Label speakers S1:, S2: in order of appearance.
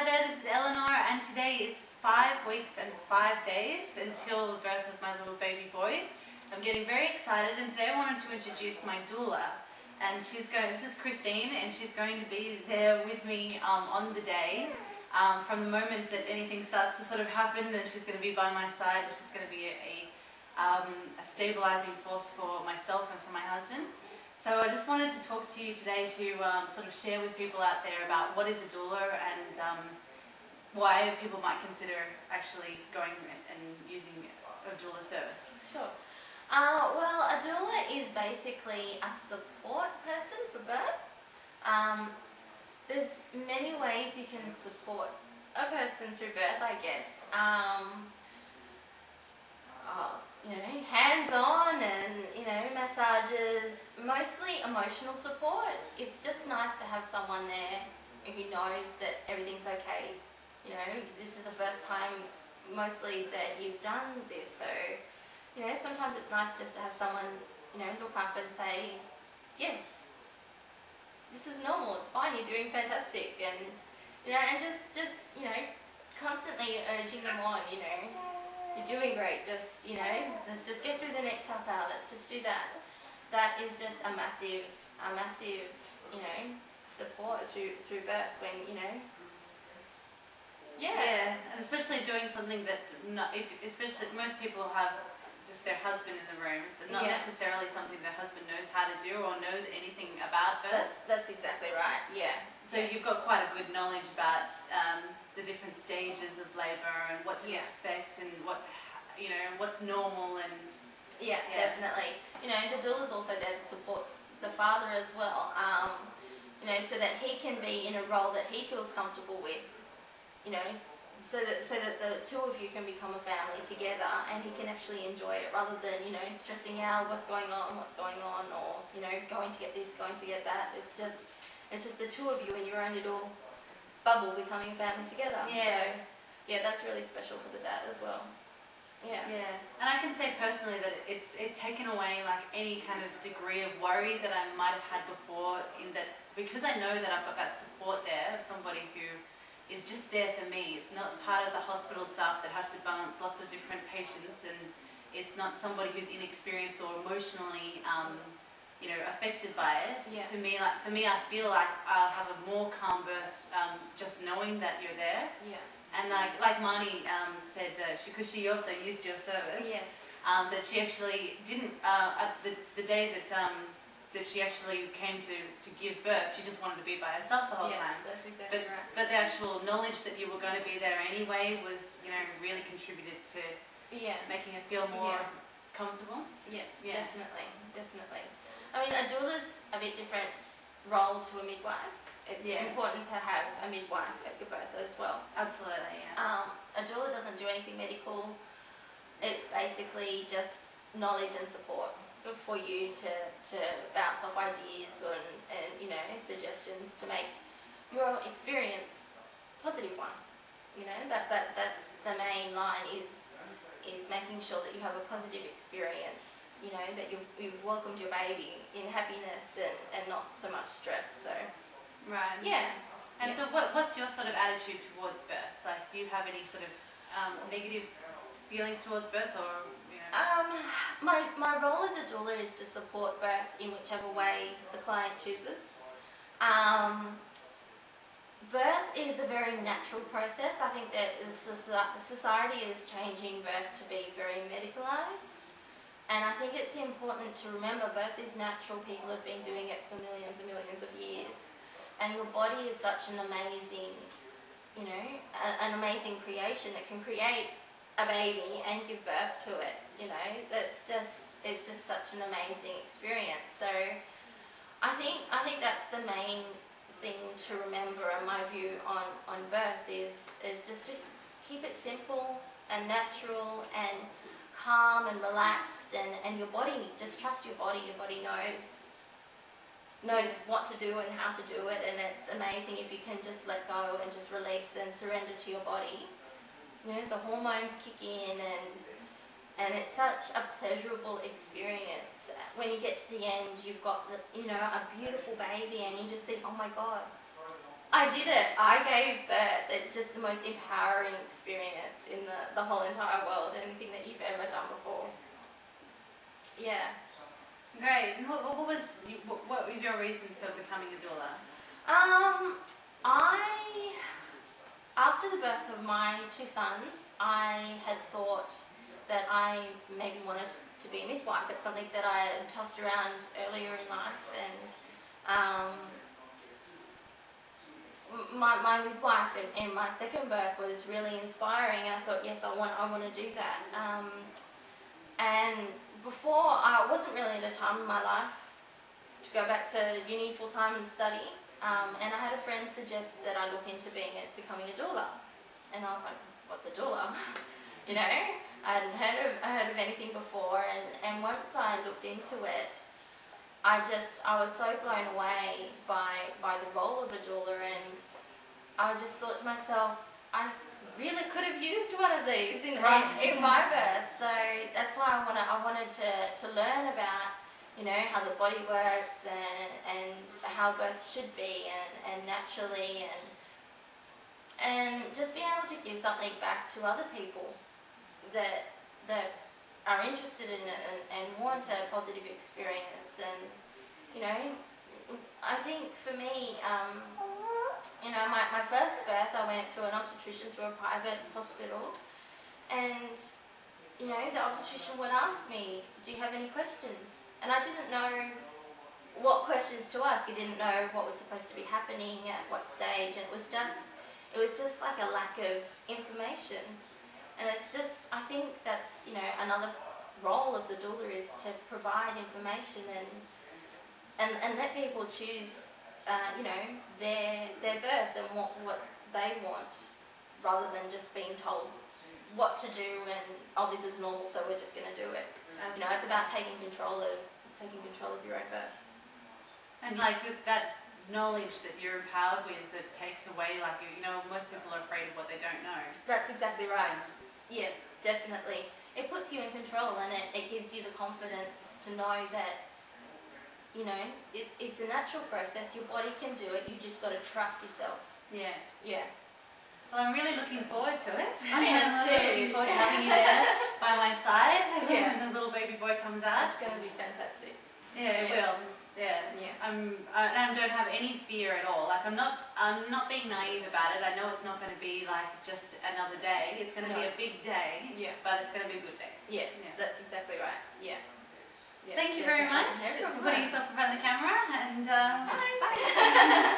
S1: Hi there, this is Eleanor, and today it's 5 weeks and 5 days until the birth of my little baby boy. I'm getting very excited, and today I wanted to introduce my doula. And this is Christine, and she's going to be there with me on the day. From the moment that anything starts to sort of happen, then she's going to be by my side, and she's going to be a stabilizing force for myself and for my husband. So I just wanted to talk to you today to sort of share with people out there about what is a doula and why people might consider actually going and using a doula service.
S2: Sure. Well, a doula is basically a support person for birth. There's many ways you can support a person through birth, I guess. Hands-on and, massages, mostly emotional support. It's just nice to have someone there who knows that everything's okay. This is the first time mostly that you've done this, so, sometimes it's nice just to have someone, look up and say, yes, this is normal, it's fine, you're doing fantastic, and, and just constantly urging them on, you're doing great, just, let's just get through the next half hour, let's just do that. That is just a massive, support through birth when,
S1: Yeah, and especially doing something that, especially most people have just their husband in the room, so not necessarily something their husband knows how to do or knows anything about birth.
S2: That's exactly right, yeah.
S1: So you've got quite a good knowledge about the different stages of labour and what to expect and what's normal and...
S2: Yeah, definitely. The doula's also there to support the father as well, so that he can be in a role that he feels comfortable with, so that the two of you can become a family together and he can actually enjoy it rather than, stressing out what's going on, or, going to get this, going to get that. It's just the two of you in your own little bubble becoming a family together.
S1: Yeah.
S2: So, that's really special for the dad as well. Yeah.
S1: Yeah, and I can say personally that it's taken away like any kind of degree of worry that I might have had before, in that because I know that I've got that support there of somebody who is just there for me. It's not part of the hospital staff that has to balance lots of different patients, and it's not somebody who's inexperienced or emotionally affected by it.
S2: Yes.
S1: For me, I feel like I'll have a more calm birth just knowing that you're there.
S2: Yeah.
S1: And like Marnie said, because she also used your service, that she actually didn't, at the day that she actually came to give birth, she just wanted to be by herself the whole time.
S2: That's exactly right.
S1: But the actual knowledge that you were going to be there anyway was, really contributed to making her feel more comfortable.
S2: Yeah, definitely. I mean, a doula's a bit different role to a midwife. It's important to have a midwife at your birth as well.
S1: Absolutely, yeah.
S2: A doula doesn't do anything medical. It's basically just knowledge and support for you to bounce off ideas and suggestions to make your experience a positive one. That's the main line is making sure that you have a positive experience. That you've welcomed your baby in happiness and not so much stress. So.
S1: Right.
S2: Yeah.
S1: And so what's your sort of attitude towards birth? Like, do you have any sort of negative feelings towards birth, or,
S2: My role as a doula is to support birth in whichever way the client chooses. Birth is a very natural process. I think that the society is changing birth to be very medicalised. And I think it's important to remember birth is natural. People have been doing it for millions and millions of years. And your body is such an amazing, an amazing creation that can create a baby and give birth to it. It's just such an amazing experience. So I think that's the main thing to remember, in my view, on birth is just to keep it simple and natural and calm and relaxed, and your body, just trust your body. Your body knows what to do and how to do it, and it's amazing if you can just let go and just release and surrender to your body. The hormones kick in, and it's such a pleasurable experience. When you get to the end, you've got a beautiful baby, and you just think, oh my God, I did it. I gave birth. It's just the most empowering experience in the whole entire world, anything that you've ever done before. Yeah.
S1: Great. And what was your reason for becoming a doula?
S2: After the birth of my two sons, I had thought that I maybe wanted to be a midwife. It's something that I had tossed around earlier in life, and my midwife in my second birth was really inspiring, and I thought, yes, I want to do that. And before, I wasn't really at a time in my life to go back to uni full time and study. And I had a friend suggest that I look into becoming a doula, and I was like, "What's a doula?" You know, I hadn't heard of anything before, and once I looked into it, I was so blown away by the role of a doula, and I just thought to myself, I really could have used one of these in my birth. So that's why I wanted to learn about, you know, how the body works and how births should be and naturally, and just being able to give something back to other people that are interested in it and want a positive experience. And, you know, I think for me, you know, my first birth, I went through an obstetrician through a private hospital, and, you know, the obstetrician would ask me, "Do you have any questions?" And I didn't know what questions to ask. I didn't know what was supposed to be happening at what stage, and it was just like a lack of information. And it's just, I think that's, you know, another role of the doula is to provide information and let people choose, you know, their birth and what they want, rather than just being told what to do and, "Oh, this is normal, so we're just going to do it."
S1: Absolutely.
S2: You know, it's about taking control of your own birth.
S1: And like that knowledge that you're empowered with, that takes away, like, you know, most people are afraid of what they don't know.
S2: That's exactly right. Yeah, definitely. It puts you in control, and it gives you the confidence to know that, you know, it's a natural process. Your body can do it. You just got to trust yourself.
S1: Yeah.
S2: Yeah.
S1: Well, I'm really looking forward to it.
S2: I am
S1: I'm
S2: too.
S1: looking forward to having you there by my side
S2: Yeah.
S1: when the little baby boy comes out.
S2: That's going to be fantastic.
S1: Yeah, it will. Yeah.
S2: Yeah.
S1: I don't have any fear at all. Like, I'm not being naive about it. I know it's not going to be like just another day. It's going to be a big day.
S2: Yeah.
S1: But it's going to be a good day.
S2: Yeah.
S1: Yeah.
S2: That's exactly right. Yeah. Yeah,
S1: Thank you very much
S2: definitely.
S1: for putting yourself in front of the camera, and
S2: Bye.